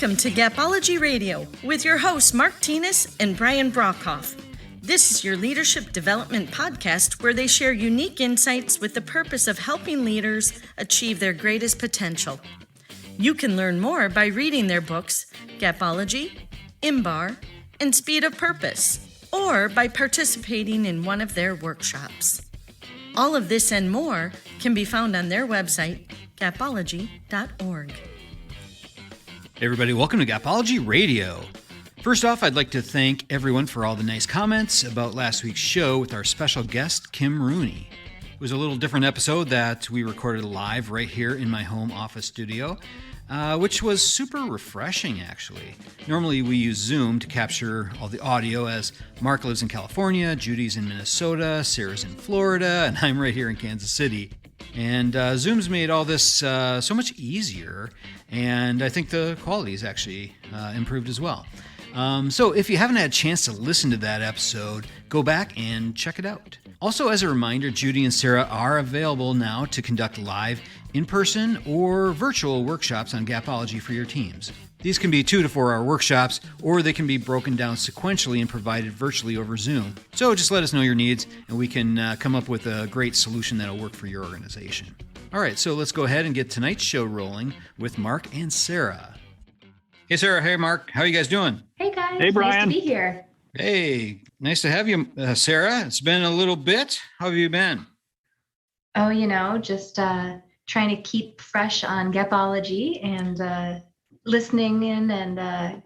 Welcome to Gapology Radio with your hosts Mark Tinas and Brian Brockhoff. This is your leadership development podcast where they share unique insights with the purpose of helping leaders achieve their greatest potential. You can learn more by reading their books, Gapology, IMBAR, and Speed of Purpose, or by participating in one of their workshops. All of this and more can be found on their website, gapology.org. Hey everybody, welcome to Gapology Radio. First off, I'd like to thank everyone for all the nice comments about last week's show with our special guest, Kim Rooney. It was a little different episode that we recorded live right here in my home office studio, which was super refreshing, actually. Normally, we use Zoom to capture all the audio as Mark lives in California, Judy's in Minnesota, Sarah's in Florida, and I'm right here in Kansas City. And Zoom's made all this so much easier, and I think the quality is actually improved as well. So if you haven't had a chance to listen to that episode, go back and check it out. Also, as a reminder, Judy and Sarah are available now to conduct live, in-person, or virtual workshops on Gapology for your teams. These can be 2 to 4 hour workshops, or they can be broken down sequentially and provided virtually over Zoom. So just let us know your needs, and we can come up with a great solution that'll work for your organization. All right, so let's go ahead and get tonight's show rolling with Mark and Sarah. Hey, Sarah. Hey, Mark. How are you guys doing? Hey, guys. Hey, Brian. Nice to be here. Hey, nice to have you, Sarah. It's been a little bit. How have you been? Oh, just trying to keep fresh on Gapology and listening in and,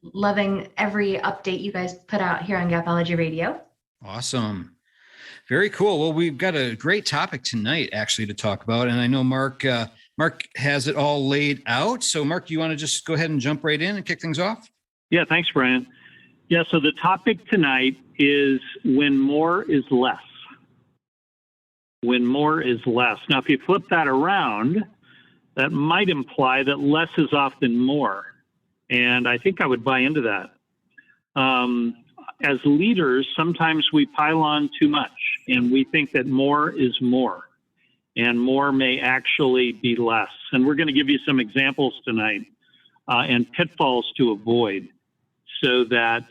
loving every update you guys put out here on Gapology Radio. Awesome. Very cool. Well, we've got a great topic tonight, actually, to talk about. And I know Mark has it all laid out. So, Mark, do you want to just go ahead and jump right in and kick things off? Yeah, thanks, Brian. Yeah, so the topic tonight is when more is less. When more is less. Now, if you flip that around, that might imply that less is often more. And I think I would buy into that. As leaders, sometimes we pile on too much and we think that more is more and more may actually be less. And we're going to give you some examples tonight and pitfalls to avoid so that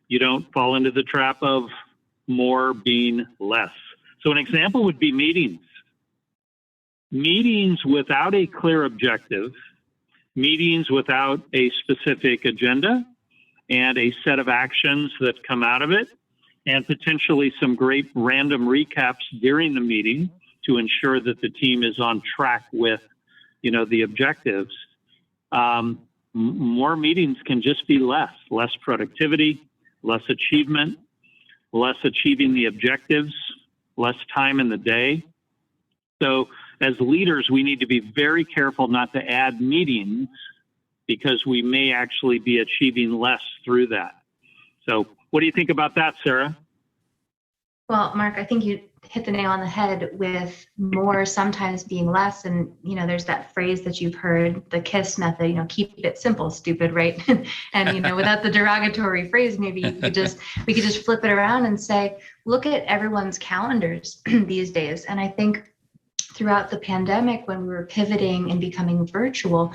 you don't fall into the trap of more being less. So an example would be meetings. Meetings without a clear objective, meetings without a specific agenda and a set of actions that come out of it, and potentially some great random recaps during the meeting to ensure that the team is on track with, the objectives. More meetings can just be less productivity, less achievement, less achieving the objectives, less time in the day. So as leaders, we need to be very careful not to add meetings because we may actually be achieving less through that. So what do you think about that, Sarah? Well, Mark, I think you hit the nail on the head with more sometimes being less. And, there's that phrase that you've heard, the KISS method, keep it simple, stupid, right? And, without the derogatory phrase, maybe we could just flip it around and say, look at everyone's calendars these days. And I think throughout the pandemic, when we were pivoting and becoming virtual,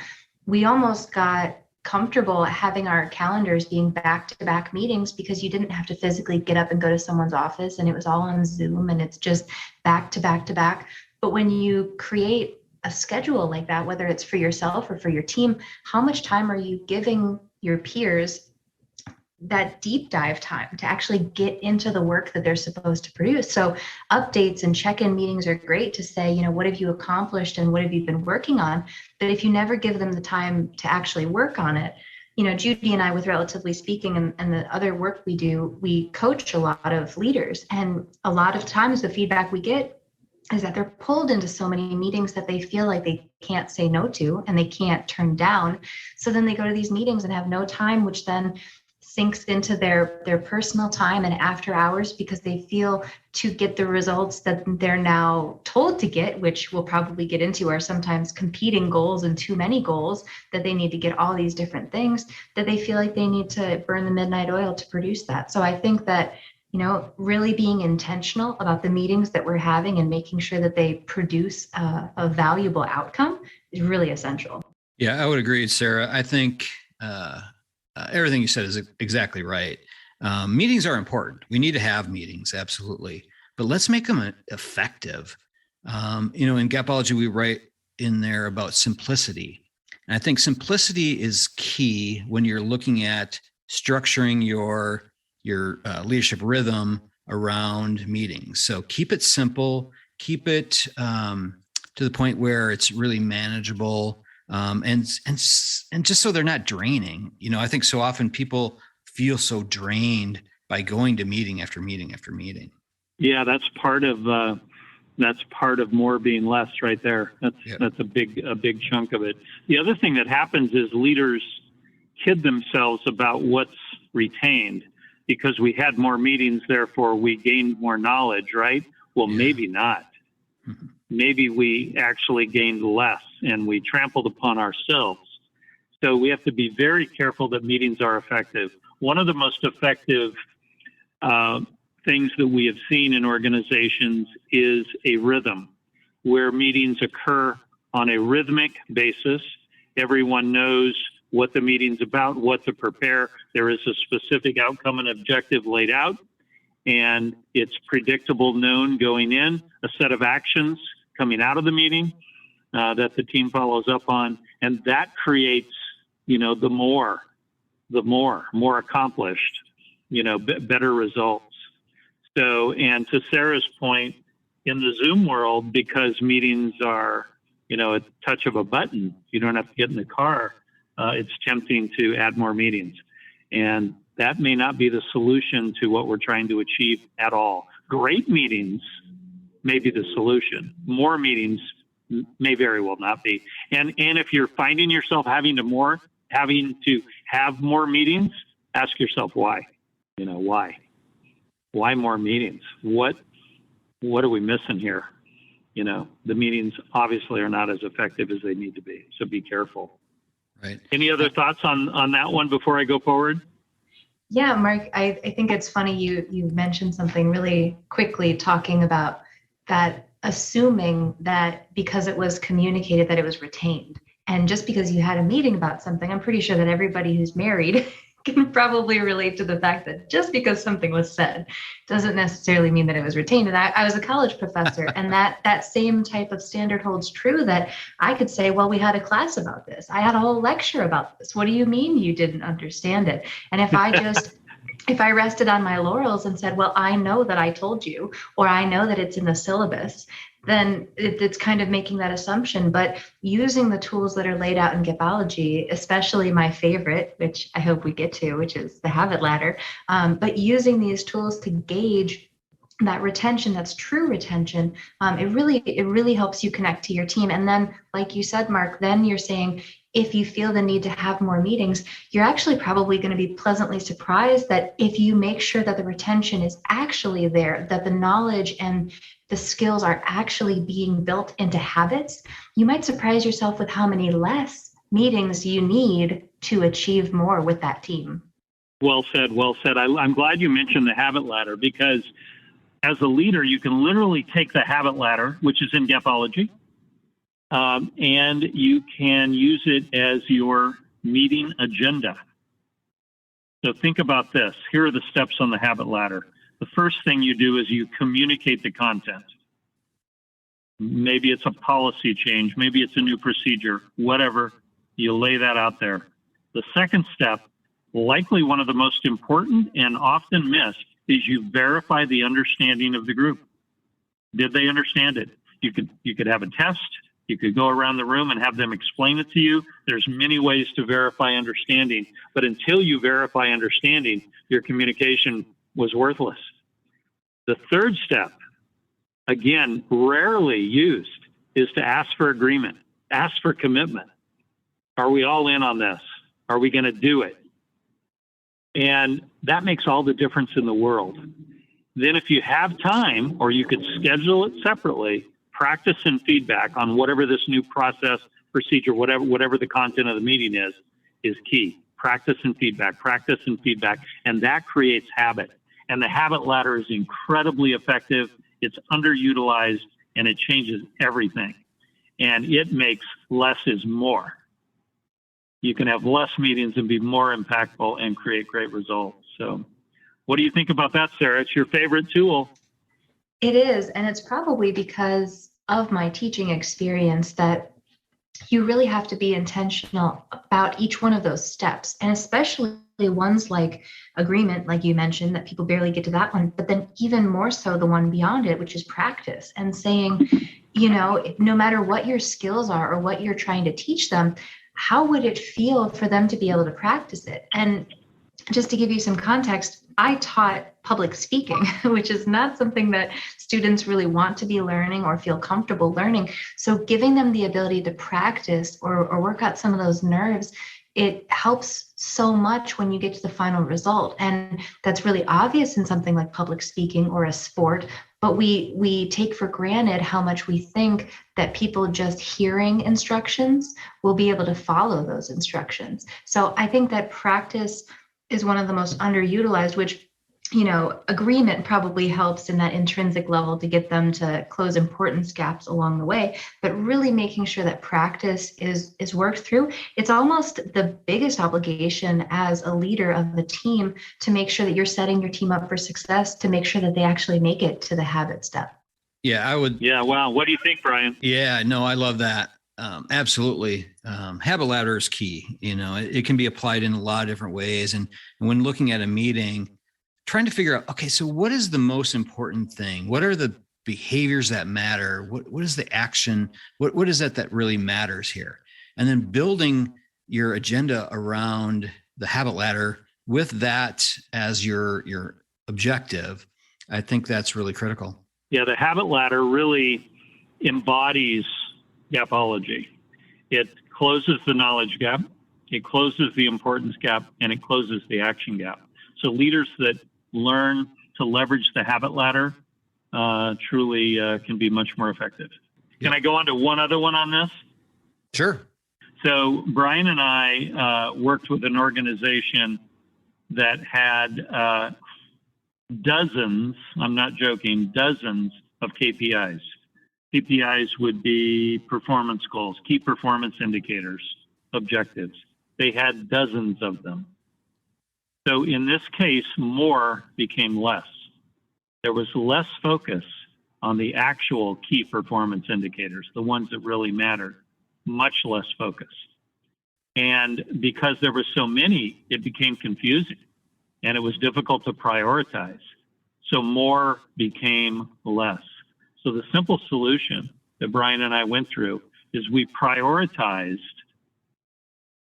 we almost got comfortable having our calendars being back-to-back meetings because you didn't have to physically get up and go to someone's office and it was all on Zoom and it's just back-to-back-to-back. But when you create a schedule like that, whether it's for yourself or for your team, how much time are you giving your peers that deep dive time to actually get into the work that they're supposed to produce? So updates and check-in meetings are great to say, what have you accomplished and what have you been working on? But if you never give them the time to actually work on it, Judy and I, with Relatively Speaking and the other work we do, we coach a lot of leaders. And a lot of times the feedback we get is that they're pulled into so many meetings that they feel like they can't say no to and they can't turn down. So then they go to these meetings and have no time, which then sinks into their personal time and after hours because they feel to get the results that they're now told to get, which we'll probably get into, are sometimes competing goals and too many goals, that they need to get all these different things, that they feel like they need to burn the midnight oil to produce that. So I think that, really being intentional about the meetings that we're having and making sure that they produce a valuable outcome is really essential. Yeah, I would agree, Sarah. I think everything you said is exactly right. Meetings are important. We need to have meetings, absolutely, but let's make them effective. In Gapology, we write in there about simplicity. And I think simplicity is key when you're looking at structuring your leadership rhythm around meetings. So keep it simple, keep it to the point where it's really manageable, and just so they're not draining. I think so often people feel so drained by going to meeting after meeting after meeting. Yeah, that's part of more being less right there. That's a big chunk of it. The other thing that happens is leaders kid themselves about what's retained because we had more meetings, therefore we gained more knowledge, right? Well, maybe not. Mm-hmm. Maybe we actually gained less and we trampled upon ourselves. So we have to be very careful that meetings are effective. One of the most effective things that we have seen in organizations is a rhythm where meetings occur on a rhythmic basis. Everyone knows what the meeting's about, what to prepare. There is a specific outcome and objective laid out, and it's predictable, known going in, a set of actions coming out of the meeting that the team follows up on, and that creates, the more accomplished, better results. So, and to Sarah's point, in the Zoom world, because meetings are, a touch of a button, you don't have to get in the car. It's tempting to add more meetings. And that may not be the solution to what we're trying to achieve at all. Great meetings may be the solution. More meetings may very well not be. And if you're finding yourself having to have more meetings, ask yourself why. Why? Why more meetings? What are we missing here? The meetings obviously are not as effective as they need to be. So be careful. Right. Any other thoughts on that one before I go forward? Yeah, Mark, I think it's funny you mentioned something really quickly, talking about that, assuming that because it was communicated that it was retained. And just because you had a meeting about something, I'm pretty sure that everybody who's married can probably relate to the fact that just because something was said doesn't necessarily mean that it was retained. And I was a college professor, and that same type of standard holds true, that I could say, well, we had a class about this. I had a whole lecture about this. What do you mean you didn't understand it? And if I rested on my laurels and said, well, I know that I told you, or I know that it's in the syllabus, then it's kind of making that assumption. But using the tools that are laid out in Gapology, especially my favorite, which I hope we get to, which is the habit ladder, but using these tools to gauge that retention, that's true retention, it really helps you connect to your team. And then, like you said, Mark, then you're saying, if you feel the need to have more meetings, you're actually probably going to be pleasantly surprised that if you make sure that the retention is actually there, that the knowledge and the skills are actually being built into habits, you might surprise yourself with how many less meetings you need to achieve more with that team. Well said, well said. I'm glad you mentioned the habit ladder, because as a leader, you can literally take the habit ladder, which is in Gapology, and you can use it as your meeting agenda. So think about this. Here are the steps on the habit ladder. The first thing you do is you communicate the content. Maybe it's a policy change, maybe it's a new procedure, whatever, you lay that out there. The second step, likely one of the most important and often missed, is you verify the understanding of the group. Did they understand it? You could have a test. You could go around the room and have them explain it to you. There's many ways to verify understanding, but until you verify understanding, your communication was worthless. The third step, again, rarely used, is to ask for agreement, ask for commitment. Are we all in on this? Are we going to do it? And that makes all the difference in the world. Then if you have time, or you could schedule it separately, practice and feedback on whatever this new process, procedure, whatever the content of the meeting is key. Practice and feedback, and that creates habit. And the habit ladder is incredibly effective. It's underutilized, and it changes everything. And it makes less is more. you can have less meetings and be more impactful and create great results. So what do you think about that, Sarah? It's your favorite tool. It is. And it's probably because of my teaching experience that you really have to be intentional about each one of those steps. And especially ones like agreement, like you mentioned, that people barely get to that one, but then even more so the one beyond it, which is practice, and saying, no matter what your skills are or what you're trying to teach them, how would it feel for them to be able to practice it? And just to give you some context, I taught public speaking, which is not something that students really want to be learning or feel comfortable learning. So giving them the ability to practice or work out some of those nerves, it helps so much when you get to the final result. And that's really obvious in something like public speaking or a sport, but we take for granted how much we think that people just hearing instructions will be able to follow those instructions. So I think that practice is one of the most underutilized, which, agreement probably helps in that intrinsic level to get them to close importance gaps along the way, but really making sure that practice is worked through. It's almost the biggest obligation as a leader of the team to make sure that you're setting your team up for success, to make sure that they actually make it to the habit step. Yeah, I would. Yeah. Wow. What do you think, Brian? Yeah, no, I love that. Absolutely. Habit ladder is key. It can be applied in a lot of different ways. And when looking at a meeting, trying to figure out, okay, so what is the most important thing? What are the behaviors that matter? What is the action? What is that really matters here? And then building your agenda around the habit ladder with that as your objective. I think that's really critical. Yeah, the habit ladder really embodies gapology. It closes the knowledge gap, it closes the importance gap, and it closes the action gap. So leaders that learn to leverage the habit ladder truly can be much more effective. Can I go on to one other one on this? Sure. So Brian and I worked with an organization that had dozens, I'm not joking, dozens of KPIs. KPIs would be performance goals, key performance indicators, objectives. They had dozens of them. So in this case, more became less. There was less focus on the actual key performance indicators, the ones that really mattered, much less focus. And because there were so many, it became confusing and it was difficult to prioritize. So more became less. So the simple solution that Brian and I went through is we prioritized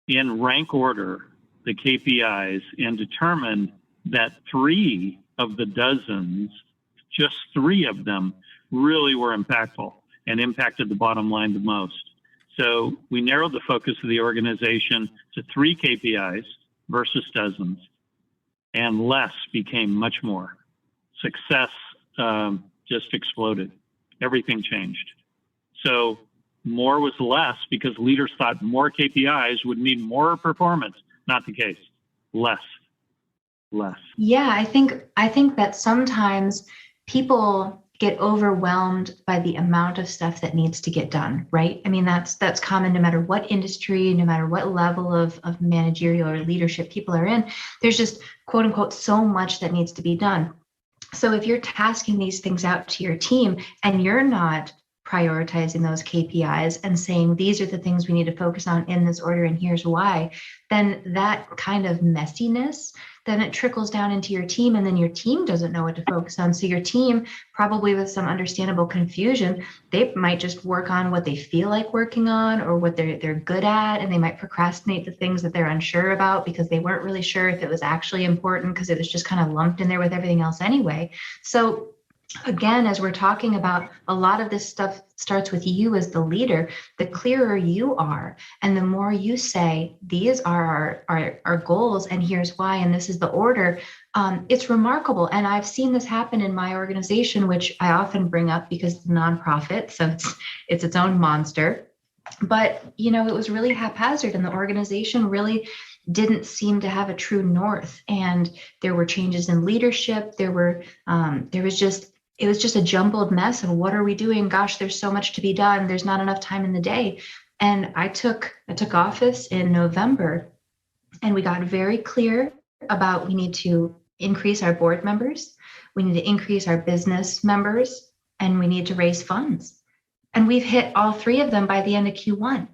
in rank order the KPIs and determined that 3 of the dozens, just 3 of them really were impactful and impacted the bottom line the most. So we narrowed the focus of the organization to 3 KPIs versus dozens, and less became much more. Success just exploded. Everything changed. So more was less because leaders thought more KPIs would mean more performance. Not the case. Less. Yeah, I think that sometimes people get overwhelmed by the amount of stuff that needs to get done, right? I mean, that's common no matter what industry, no matter what level of managerial or leadership people are in. There's just, quote unquote, so much that needs to be done. So if you're tasking these things out to your team and you're not prioritizing those KPIs and saying, these are the things we need to focus on in this order and here's why, then that kind of messiness, then it trickles down into your team and then your team doesn't know what to focus on. So your team, probably with some understandable confusion, they might just work on what they feel like working on or what they're good at, and they might procrastinate the things that they're unsure about because they weren't really sure if it was actually important because it was just kind of lumped in there with everything else anyway. So again, as we're talking about, a lot of this stuff starts with you as the leader. The clearer you are, and the more you say, these are our goals, and here's why, and this is the order, it's remarkable. And I've seen this happen in my organization, which I often bring up because it's a nonprofit, so it's its own monster. But, it was really haphazard, and the organization really didn't seem to have a true north. And there were changes in leadership. It was just a jumbled mess of what are we doing? Gosh, there's so much to be done. There's not enough time in the day. And I took office in November, and we got very clear about we need to increase our board members, we need to increase our business members, and we need to raise funds. And we've hit all three of them by the end of Q1.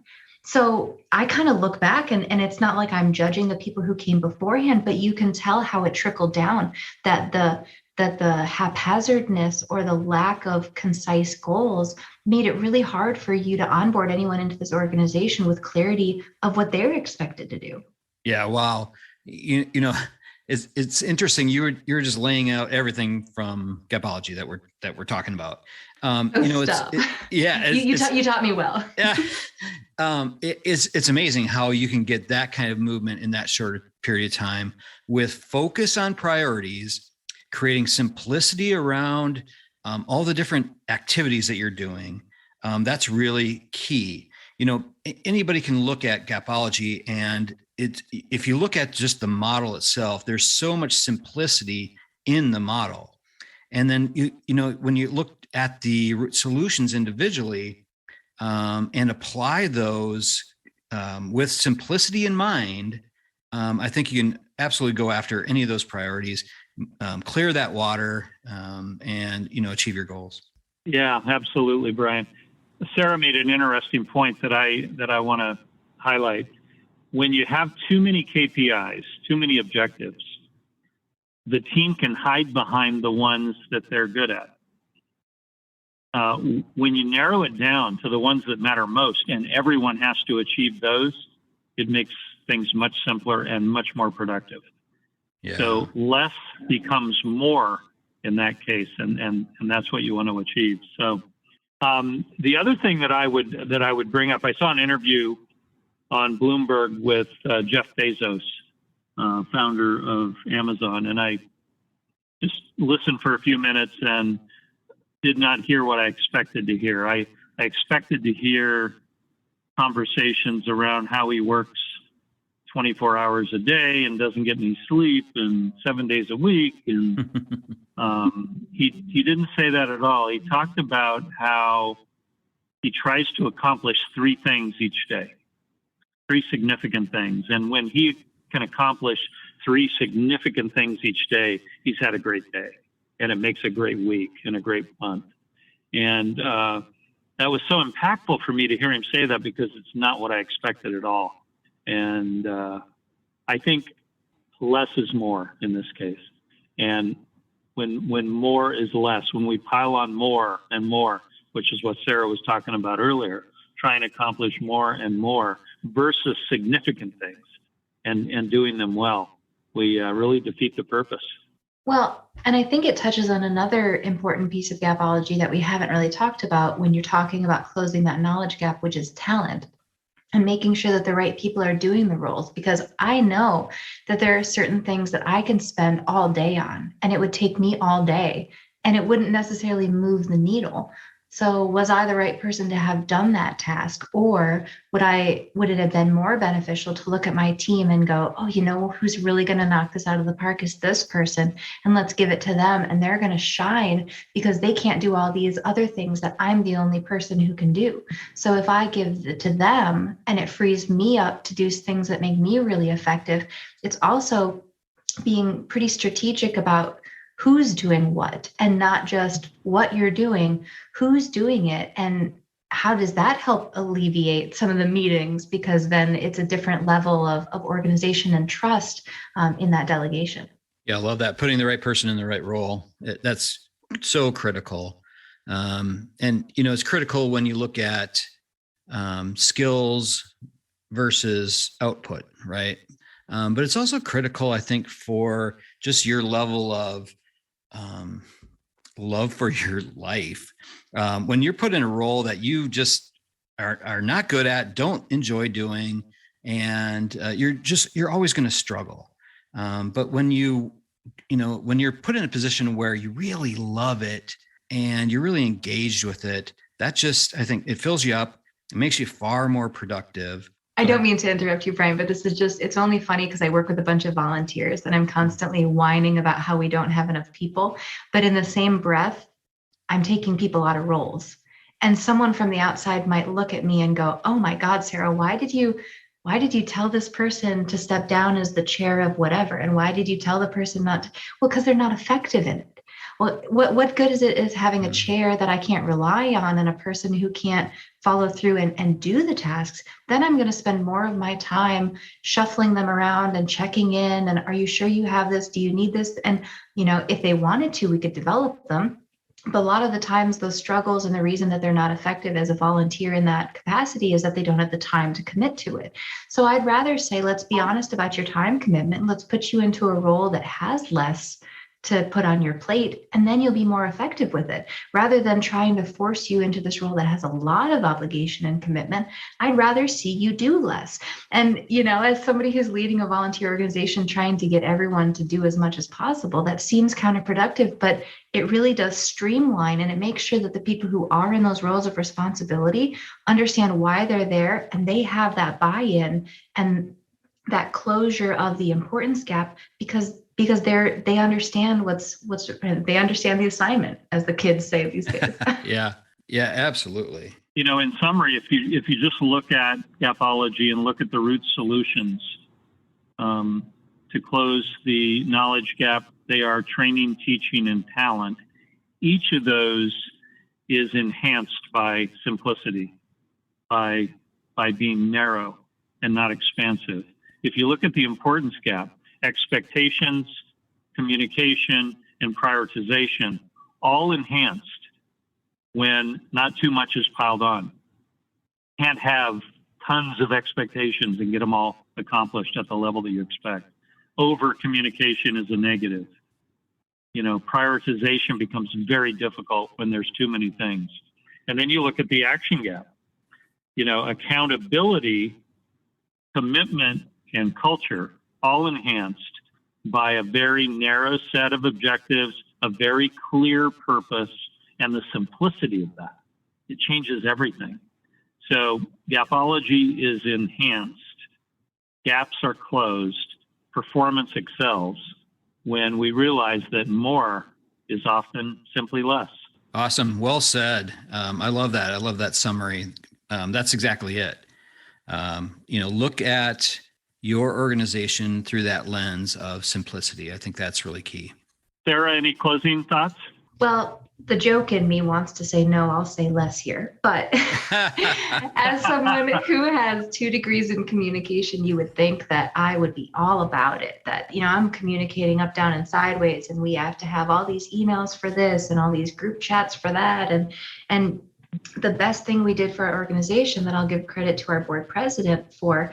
So I kind of look back, and it's not like I'm judging the people who came beforehand, but you can tell how it trickled down, that the haphazardness or the lack of concise goals made it really hard for you to onboard anyone into this organization with clarity of what they're expected to do. Yeah. Wow. You know, it's interesting. You were just laying out everything from Gapology that we're talking about. You taught me well. Yeah. It's amazing how you can get that kind of movement in that short period of time with focus on priorities, creating simplicity around all the different activities that you're doing. That's really key. You know, anybody can look at Gapology, and if you look at just the model itself, there's so much simplicity in the model. And then, you know, when you look at the solutions individually and apply those with simplicity in mind, I think you can absolutely go after any of those priorities, clear that water, and, you know, achieve your goals. Yeah, absolutely, Brian. Sarah made an interesting point that I want to highlight. When you have too many KPIs, too many objectives, the team can hide behind the ones that they're good at. When you narrow it down to the ones that matter most and everyone has to achieve those, it makes things much simpler and much more productive. Yeah. So less becomes more in that case, and that's what you want to achieve. So the other thing that I would bring up, I saw an interview on Bloomberg with Jeff Bezos, founder of Amazon, and I just listened for a few minutes and did not hear what I expected to hear. I expected to hear conversations around how he works 24 hours a day and doesn't get any sleep and 7 days a week. And he didn't say that at all. He talked about how he tries to accomplish three things each day, three significant things. And when he can accomplish three significant things each day, he's had a great day. And it makes a great week and a great month. And that was so impactful for me to hear him say that, because it's not what I expected at all. And I think less is more in this case. And when more is less, when we pile on more and more, which is what Sarah was talking about earlier, trying to accomplish more and more versus significant things and doing them well, we really defeat the purpose. Well, and I think it touches on another important piece of Gapology that we haven't really talked about when you're talking about closing that knowledge gap, which is talent, and making sure that the right people are doing the roles. Because I know that there are certain things that I can spend all day on, and it would take me all day, and it wouldn't necessarily move the needle. So was I the right person to have done that task? Or would it have been more beneficial to look at my team and go, oh, you know, who's really going to knock this out of the park is this person, and let's give it to them, and they're going to shine because they can't do all these other things that I'm the only person who can do. So if I give it to them and it frees me up to do things that make me really effective, it's also being pretty strategic about who's doing what, and not just what you're doing, who's doing it, and how does that help alleviate some of the meetings, because then it's a different level of organization and trust in that delegation. Yeah, I love that. Putting the right person in the right role. That's so critical. And, you know, it's critical when you look at skills versus output, right? But it's also critical, I think, for just your level of love for your life. When you're put in a role that you just are not good at, don't enjoy doing, and you're always going to struggle. But when when you're put in a position where you really love it and you're really engaged with it, that just, I think it fills you up. It makes you far more productive. I don't mean to interrupt you, Brian, but this is just, it's only funny because I work with a bunch of volunteers and I'm constantly whining about how we don't have enough people. But in the same breath, I'm taking people out of roles. And someone from the outside might look at me and go, oh my God, Sarah, why did you tell this person to step down as the chair of whatever? And why did you tell the person not to? Well, because they're not effective in it. Well, what good is having a chair that I can't rely on and a person who can't follow through and do the tasks? Then I'm going to spend more of my time shuffling them around and checking in. And are you sure you have this? Do you need this? And, if they wanted to, we could develop them. But a lot of the times those struggles and the reason that they're not effective as a volunteer in that capacity is that they don't have the time to commit to it. So I'd rather say, let's be honest about your time commitment. Let's put you into a role that has less to put on your plate, and then you'll be more effective with it. Rather than trying to force you into this role that has a lot of obligation and commitment, I'd rather see you do less. And, as somebody who's leading a volunteer organization, trying to get everyone to do as much as possible, that seems counterproductive, but it really does streamline, and it makes sure that the people who are in those roles of responsibility understand why they're there, and they have that buy-in and that closure of the importance gap because they understand they understand the assignment, as the kids say these days. Yeah, absolutely. In summary, if you just look at Gapology and look at the root solutions to close the knowledge gap, they are training, teaching, and talent. Each of those is enhanced by simplicity, by being narrow and not expansive. If you look at the importance gap, expectations, communication, and prioritization, all enhanced when not too much is piled on. Can't have tons of expectations and get them all accomplished at the level that you expect. Over communication is a negative. Prioritization becomes very difficult when there's too many things. And then you look at the action gap. Accountability, commitment, and culture, all enhanced by a very narrow set of objectives, a very clear purpose, and the simplicity of that. It changes everything. So Gapology is enhanced, gaps are closed, performance excels when we realize that more is often simply less. Awesome. Well said. I love that. I love that summary. That's exactly it. Look at your organization through that lens of simplicity. I think that's really key. Sarah, any closing thoughts? Well, the joke in me wants to say, no, I'll say less here. But as someone who has 2 degrees in communication, you would think that I would be all about it. That, I'm communicating up, down, and sideways, and we have to have all these emails for this and all these group chats for that. And the best thing we did for our organization that I'll give credit to our board president for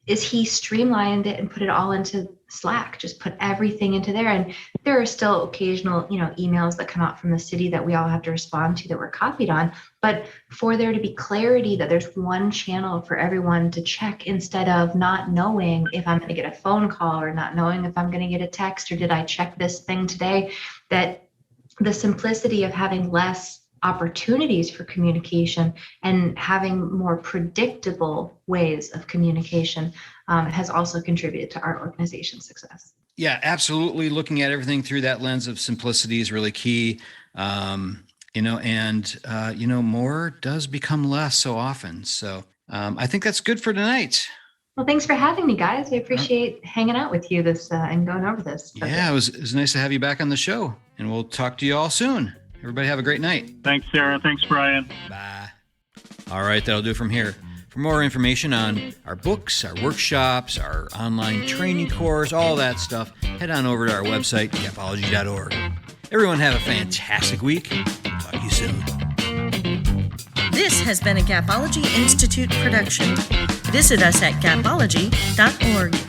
is he streamlined it and put it all into Slack, just put everything into there. And there are still occasional, emails that come out from the city that we all have to respond to that we're copied on. But for there to be clarity that there's one channel for everyone to check instead of not knowing if I'm going to get a phone call or not knowing if I'm going to get a text or did I check this thing today, that the simplicity of having less opportunities for communication and having more predictable ways of communication has also contributed to our organization's success. Yeah, absolutely. Looking at everything through that lens of simplicity is really key. More does become less so often. So I think that's good for tonight. Well, thanks for having me, guys. I appreciate hanging out with you and going over this. Yeah, it was nice to have you back on the show, and we'll talk to you all soon. Everybody have a great night. Thanks, Sarah. Thanks, Brian. Bye. All right, that'll do from here. For more information on our books, our workshops, our online training course, all that stuff, head on over to our website, gapology.org. Everyone have a fantastic week. Talk to you soon. This has been a Gapology Institute production. Visit us at gapology.org.